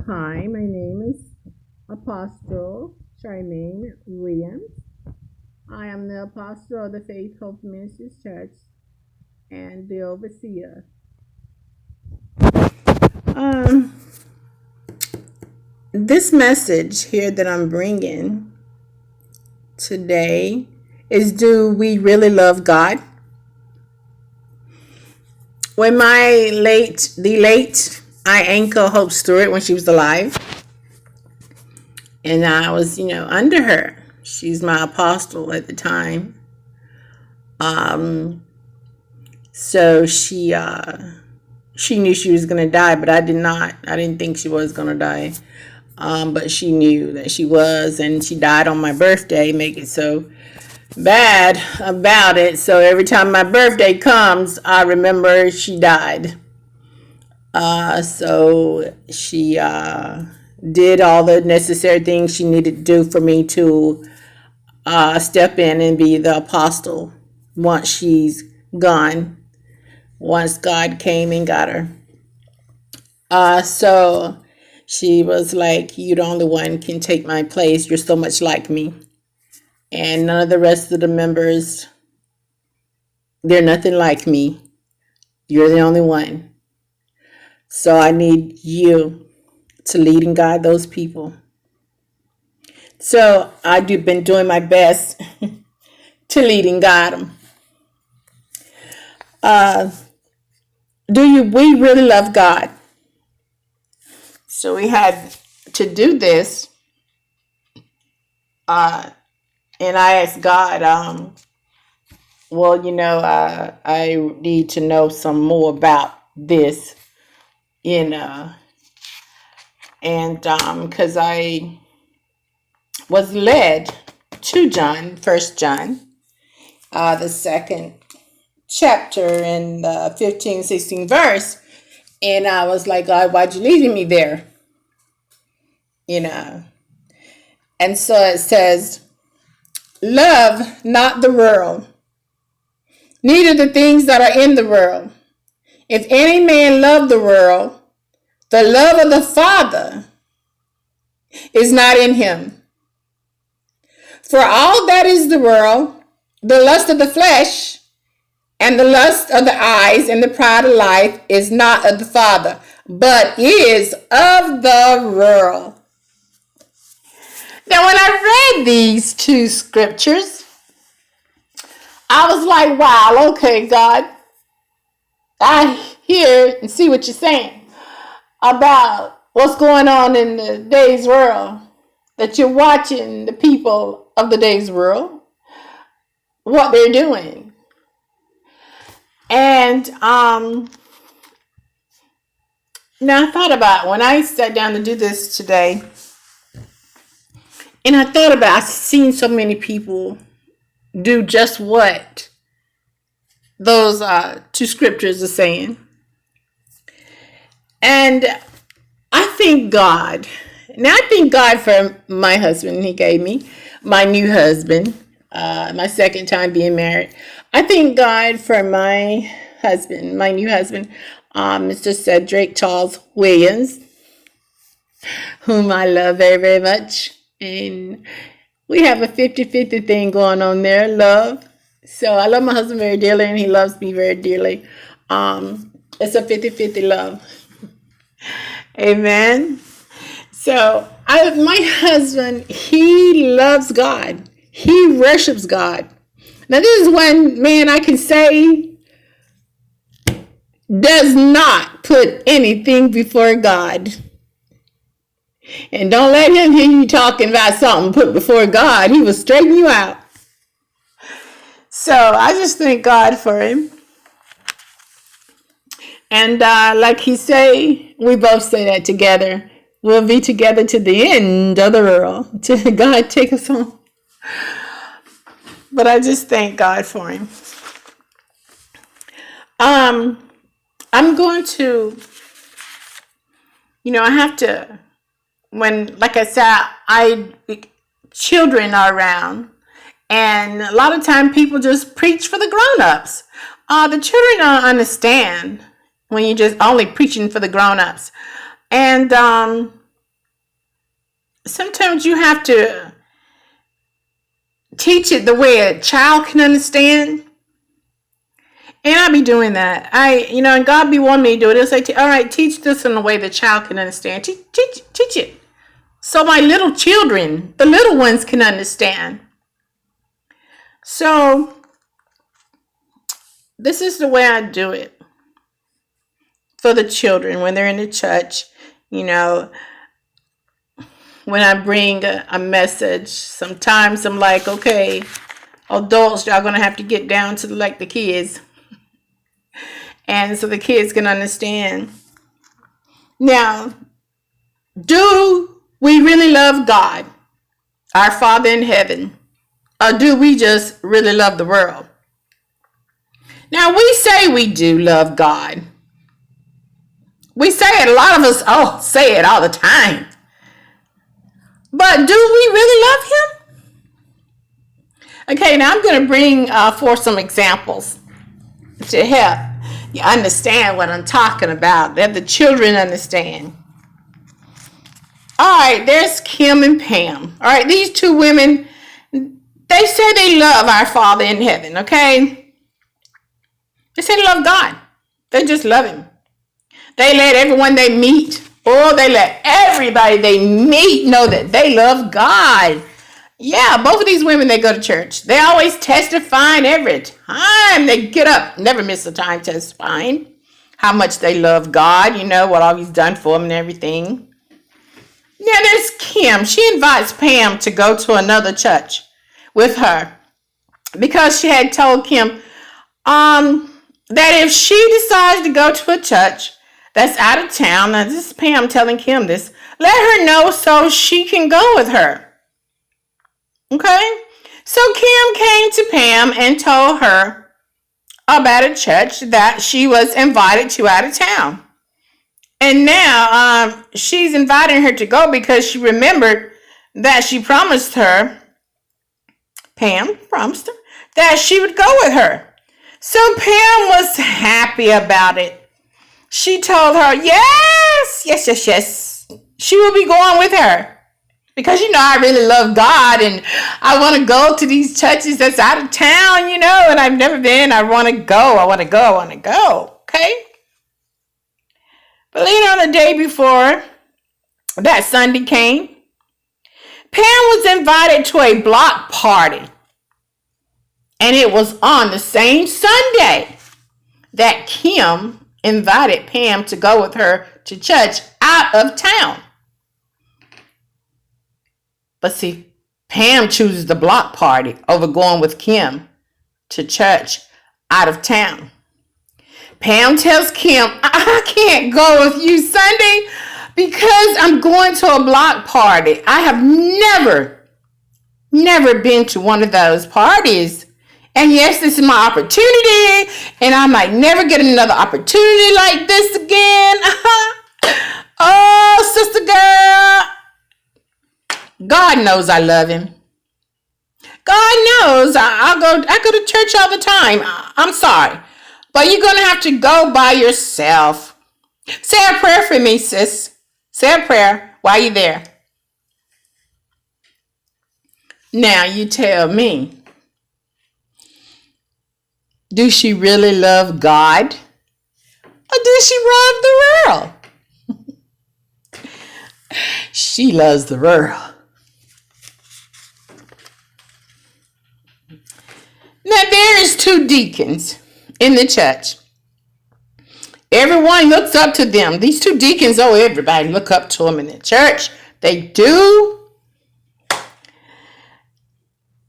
Hi, my name is Apostle Charmaine Williams. I am the apostle of the Faith Hope Ministries Church and the overseer. Um, this message here that I'm bringing today is, do we really love God? When the late Ianka Hope Stewart, when she was alive, and I was, under her. She's my apostle at the time. So she knew she was gonna die, but I did not. I didn't think she was gonna die. But she knew that she was, and she died on my birthday. Make it so bad about it. So every time my birthday comes, I remember she died. So she did all the necessary things she needed to do for me to step in and be the apostle once she's gone, once God came and got her. So she was like, "You're the only one can take my place. You're so much like me." And none of the rest of the members, they're nothing like me. You're the only one. So I need you to lead and guide those people. So I've been doing my best to lead and guide them. We really love God? So we had to do this. And I asked God, I need to know some more about this, and because I was led to John, 1 John, the second chapter in the 15, 16 verse. And I was like, God, why'd you leading me there? And so it says, love not the world, neither the things that are in the world. If any man love the world, the love of the Father is not in him. For all that is the world, the lust of the flesh, and the lust of the eyes, and the pride of life is not of the Father, but is of the world. Now, when I read these two scriptures, I was like, wow, okay, God, I hear and see what you're saying about what's going on in the day's world, that you're watching the people of the day's world, what they're doing. And now I thought about when I sat down to do this today, and I thought about, I've seen so many people do just what those two scriptures are saying. And I thank God. Now I thank God for my husband he gave me, my new husband, my second time being married. I thank God for my husband, my new husband, Mr. Cedric Charles Williams, whom I love very, very much. And we have a 50-50 thing going on there, love. So I love my husband very dearly, and he loves me very dearly. It's a 50-50 love. Amen. So my husband, he loves God. He worships God. Now this is one man I can say does not put anything before God. And don't let him hear you talking about something put before God. He will straighten you out. So I just thank God for him. And like he say, we both say that together. We'll be together to the end of the world. Till God take us home. But I just thank God for him. I'm going to, I have to, when, like I said, children are around, and a lot of time people just preach for the grown-ups. The children don't understand when you're just only preaching for the grown-ups. And sometimes you have to teach it the way a child can understand. And I be doing that. And God be wanting me to do it. He'll say, all right, teach this in a way the child can understand. Teach it. So my little children, the little ones, can understand. So this is the way I do it for the children when they're in the church. When I bring a message, sometimes I'm like, okay, adults, y'all gonna have to get down to like the kids. And so the kids can understand. Now, do we really love God, our Father in heaven? Or do we just really love the world? Now, we say we do love God. We say it, a lot of us, say it all the time. But do we really love him? Okay, now I'm going to bring forth some examples to help you understand what I'm talking about, that the children understand. All right, there's Kim and Pam. All right, these two women, they say they love our Father in heaven, okay? They say they love God. They just love him. They let everyone they meet, they let everybody they meet know that they love God. Yeah, both of these women, they go to church. They always testifying every time they get up. Never miss a time testifying how much they love God, what all he's done for them and everything. Now there's Kim. She invites Pam to go to another church with her because she had told Kim that if she decides to go to a church that's out of town, now this is Pam telling Kim this, let her know so she can go with her. Okay? So Kim came to Pam and told her about a church that she was invited to out of town. And now she's inviting her to go because she remembered that she promised her, Pam promised her, that she would go with her. So Pam was happy about it. She told her, yes, she will be going with her. Because, I really love God and I want to go to these churches that's out of town, and I've never been. I want to go. Okay? But later on the day before that Sunday came, Pam was invited to a block party. And it was on the same Sunday that Kim invited Pam to go with her to church out of town. But see, Pam chooses the block party over going with Kim to church out of town. Pam tells Kim, I can't go with you Sunday because I'm going to a block party. I have never been to one of those parties. And yes, this is my opportunity, and I might never get another opportunity like this again. Oh, sister girl. God knows I love him. God knows I go to church all the time. I'm sorry. But you're going to have to go by yourself. Say a prayer for me, sis. Say a prayer while you're there. Now you tell me. Do she really love God? Or does she love the world? She loves the world. Now there is two deacons in the church. Everyone looks up to them. These two deacons, everybody look up to them in the church. They do.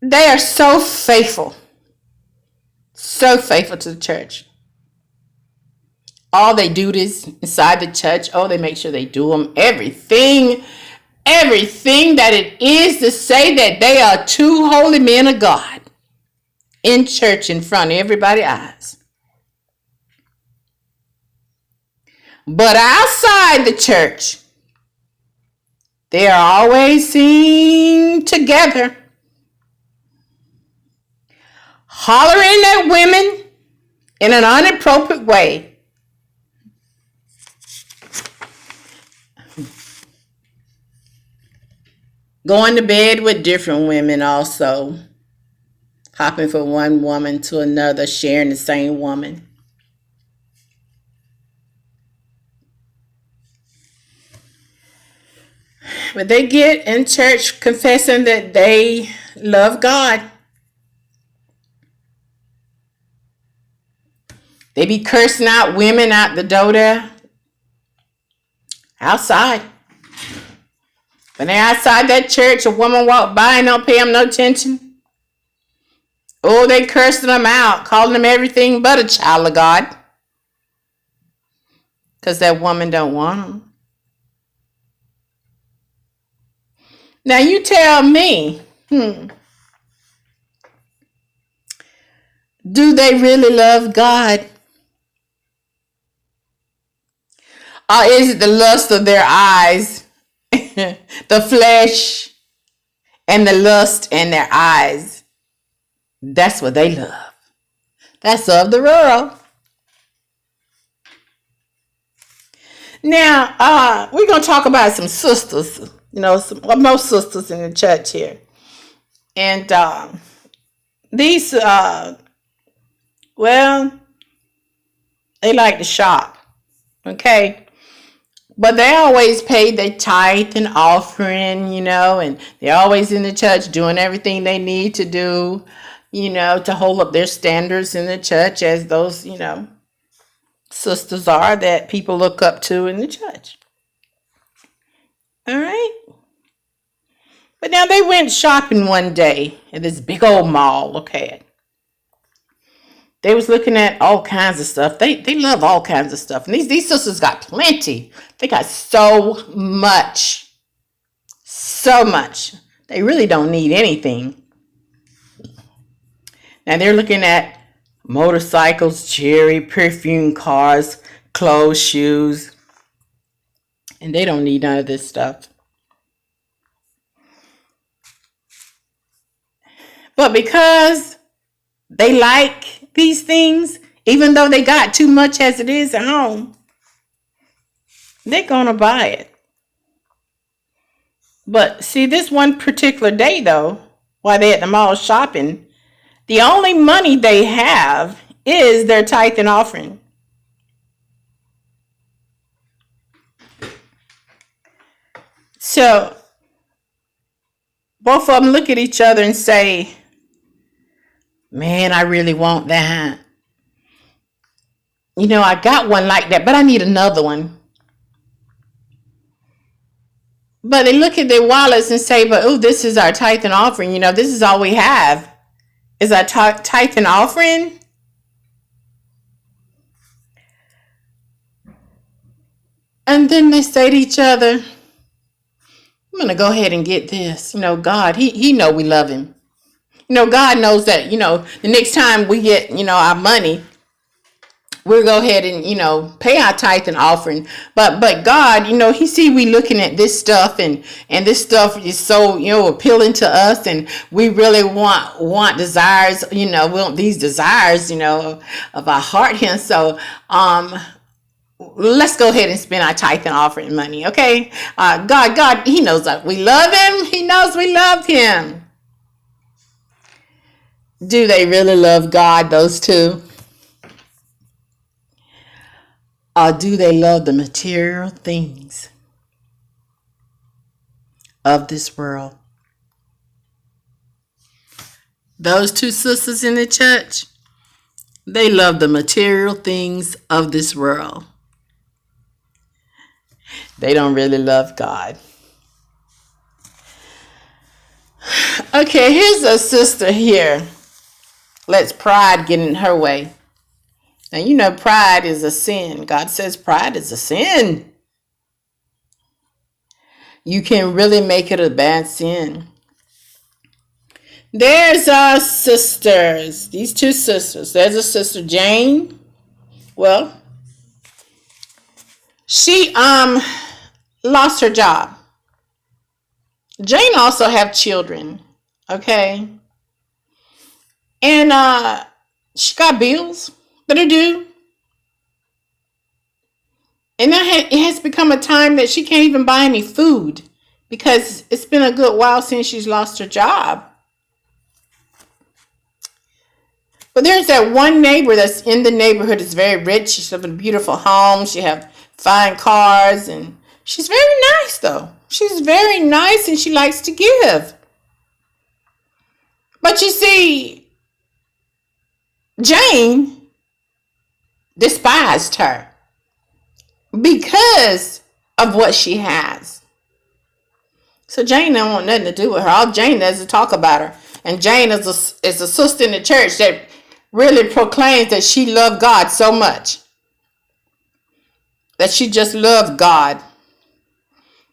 They are so faithful. So faithful to the church. All they do is inside the church. They make sure they do them everything that it is to say that they are two holy men of God in church in front of everybody's eyes. But outside the church, they are always seen together, hollering at women in an inappropriate way. Going to bed with different women also. Hopping from one woman to another, sharing the same woman. But they get in church confessing that they love God. They be cursing out women out the door there. Outside. When they're outside that church, a woman walk by and don't pay them no attention. Oh, they cursing them out, calling them everything but a child of God. Because that woman don't want them. Now you tell me, do they really love God? Or is it the lust of their eyes, the flesh, and the lust in their eyes? That's what they love. That's of the world. Now, we're going to talk about some sisters, most sisters in the church here. And these, they like to shop, okay? But they always pay their tithe and offering, and they're always in the church doing everything they need to do, to hold up their standards in the church as those, sisters are that people look up to in the church. All right. But now they went shopping one day at this big old mall, okay? They was looking at all kinds of stuff. They love all kinds of stuff. And these sisters got plenty. They got so much. So much. They really don't need anything. Now they're looking at motorcycles, jewelry, perfume, cars, clothes, shoes. And they don't need none of this stuff. But because they like these things, even though they got too much as it is at home, they're going to buy it. But see, this one particular day, though, while they're at the mall shopping, the only money they have is their tithe and offering. So, both of them look at each other and say, man, I really want that. I got one like that, but I need another one. But they look at their wallets and say, but this is our tithe and offering. This is all we have. Is our tithe and offering. And then they say to each other, I'm going to go ahead and get this. God, he know we love him. God knows that, the next time we get, our money, we'll go ahead and, pay our tithe and offering. But God, he see we looking at this stuff and this stuff is so, appealing to us, and we really want desires, we want these desires, of our heart here. So, let's go ahead and spend our tithe and offering money. Okay. God, he knows that we love him. He knows we love him. Do they really love God, those two? Or do they love the material things of this world? Those two sisters in the church, they love the material things of this world. They don't really love God. Okay, here's a sister here. Lets pride get in her way. Now, pride is a sin. God says pride is a sin. You can really make it a bad sin. There's our sisters. These two sisters. There's a sister, Jane. Well, she lost her job. Jane also have children. Okay. And she got bills that are due. And it has become a time that she can't even buy any food because it's been a good while since she's lost her job. But there's that one neighbor that's in the neighborhood that's very rich. She's living in a beautiful home. She have fine cars, and she's very nice though. She's very nice and she likes to give. But you see, Jane despised her because of what she has. So Jane don't want nothing to do with her. All Jane does is talk about her. And Jane is a sister in the church that really proclaims that she loved God so much. That she just loved God.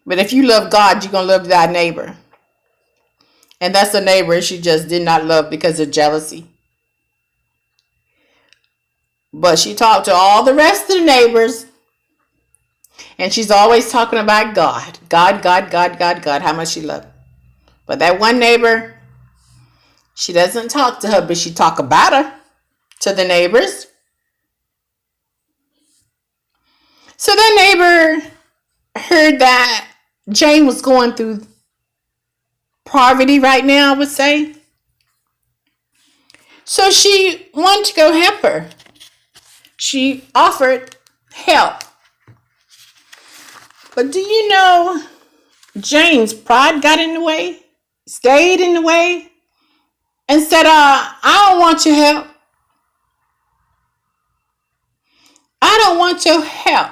But if you love God, you're going to love thy neighbor. And that's a neighbor she just did not love because of jealousy. But she talked to all the rest of the neighbors. And she's always talking about God. God, how much she loved. But that one neighbor, she doesn't talk to her, but she talk about her to the neighbors. So that neighbor heard that Jane was going through poverty right now, I would say. So she wanted to go help her. She offered help. But do you know Jane's pride got in the way, stayed in the way, and said, I don't want your help. I don't want your help.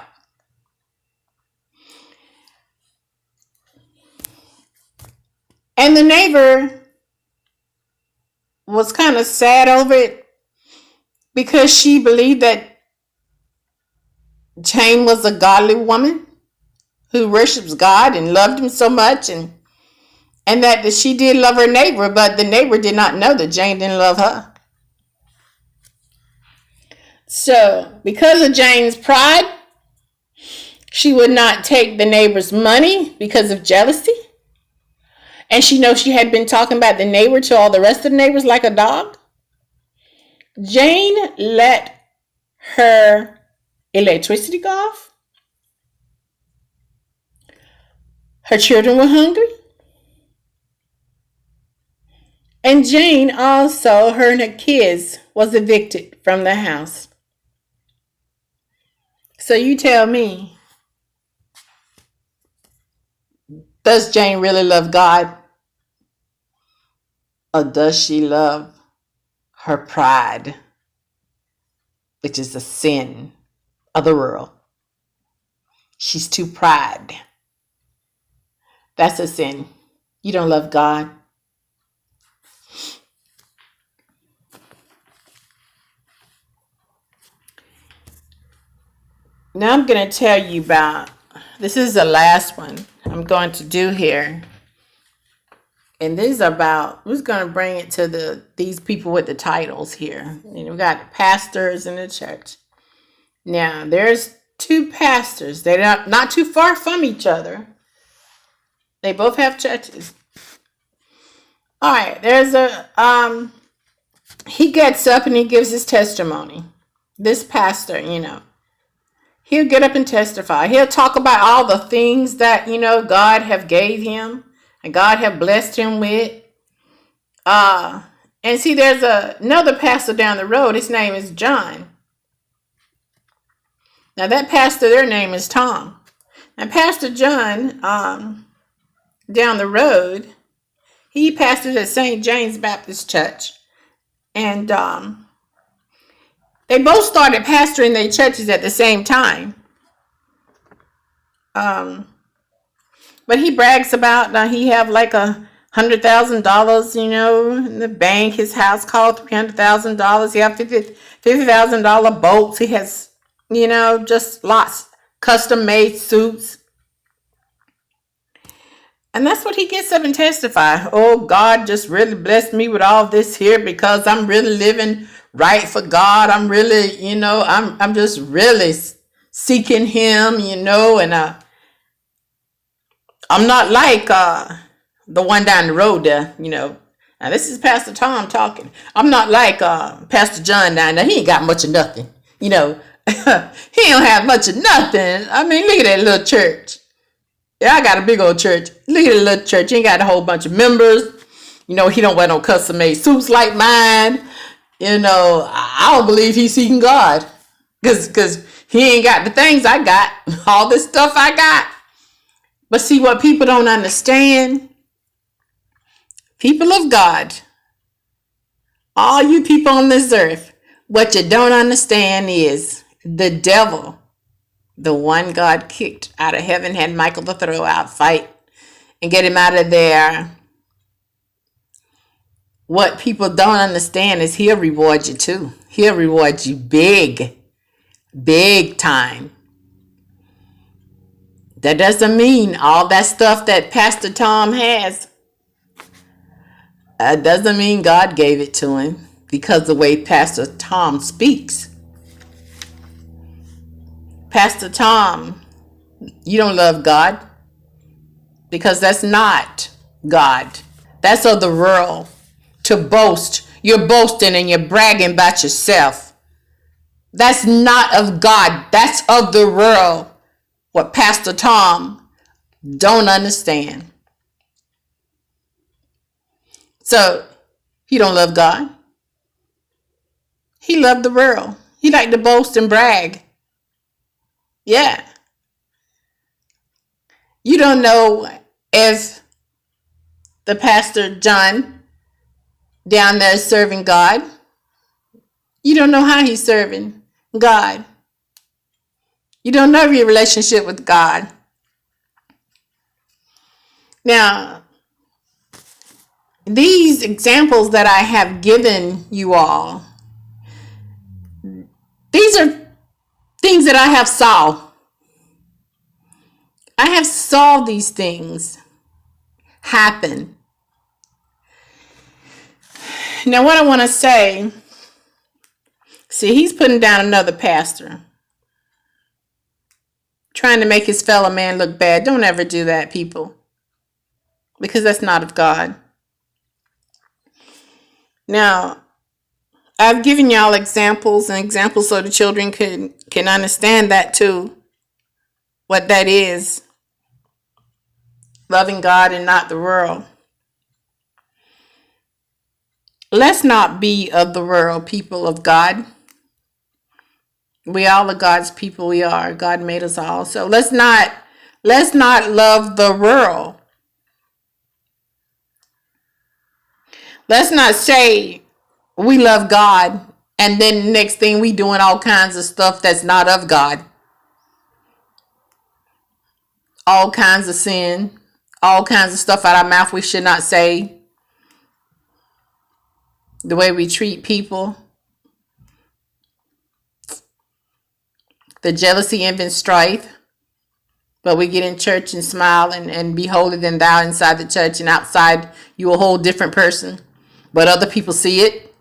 And the neighbor was kind of sad over it because she believed that Jane was a godly woman who worships God and loved him so much, and that she did love her neighbor, but the neighbor did not know that Jane didn't love her. So because of Jane's pride, she would not take the neighbor's money because of jealousy. And she knows she had been talking about the neighbor to all the rest of the neighbors like a dog. Jane let her electricity go off. Her children were hungry. And Jane also, her and her kids, was evicted from the house. So you tell me, does Jane really love God? Or does she love her pride, which is a sin of the world? She's too proud. That's a sin. You don't love God. Now I'm going to tell you about, this is the last one I'm going to do here. And this is about, who's going to bring it to these people with the titles here. And we got pastors in the church. Now, there's two pastors. They're not too far from each other. They both have churches. All right, there's he gets up and he gives his testimony. This pastor, he'll get up and testify. He'll talk about all the things that, God have gave him and God have blessed him with. And see, there's another pastor down the road. His name is John. Now that pastor, their name is Tom. And Pastor John, down the road, he pastored at St. James Baptist Church. And they both started pastoring their churches at the same time. But he brags about he have like $100,000, in the bank. His house called $300,000. He have $50,000 boats. He has, just lots custom made suits. And that's what he gets up and testify. Oh, God just really blessed me with all this here because I'm really living right for God. I'm really, I'm just really seeking him, and I'm not like the one down the road there, Now this is Pastor Tom talking. I'm not like Pastor John down there. He ain't got much of nothing, He don't have much of nothing. I mean, look at that little church. Yeah, I got a big old church. Look at the little church. He ain't got a whole bunch of members. He don't wear no custom made suits like mine. I don't believe he's seeking God. Because he ain't got the things I got. All this stuff I got. But see what people don't understand? People of God, all you people on this earth, what you don't understand is the devil, the one God kicked out of heaven, had Michael to throw out, fight, and get him out of there. What people don't understand is he'll reward you too. He'll reward you big time. That doesn't mean all that stuff that Pastor Tom has. That doesn't mean God gave it to him, because the way Pastor Tom speaks. Pastor Tom, you don't love God, because that's not God. That's of the world. To boast. You're boasting and you're bragging about yourself. That's not of God. That's of the world. What Pastor Tom don't understand. So, he don't love God. He loved the world. He liked to boast and brag. Yeah. You don't know if the Pastor John down there is serving God. You don't know how he's serving God. You don't know your relationship with God. Now, these examples that I have given you all, these are things that I have saw. I have saw these things happen. Now, what I want to say, see, he's putting down another pastor, trying to make his fellow man look bad. Don't ever do that, people, because that's not of God. Now, I've given y'all examples so the children can understand that too, what that is, loving God and not the world. Let's not be of the world, people of God. We all are God's people. We are. God made us all. So let's not love the world. Let's not say we love God and then the next thing we doing all kinds of stuff that's not of God. All kinds of sin, all kinds of stuff out of our mouth we should not say. The way we treat people. The jealousy, envy, and strife. But we get in church and smile and be holier than thou inside the church, and outside you a whole different person. But other people see it.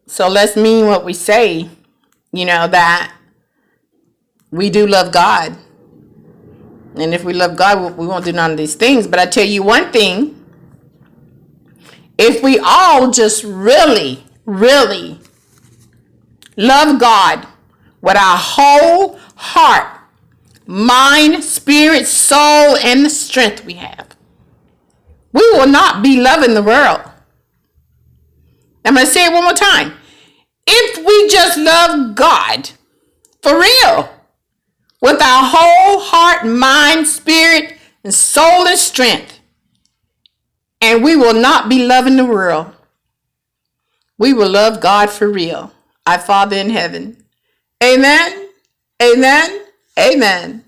So let's mean what we say, that we do love God. And if we love God, we won't do none of these things. But I tell you one thing, if we all just really, really love God with our whole heart, mind, spirit, soul, and the strength we have, we will not be loving the world. I'm going to say it one more time. If we just love God, for real, with our whole heart, mind, spirit, and soul and strength, and we will not be loving the world. We will love God for real. Our Father in heaven. Amen. Amen. Amen.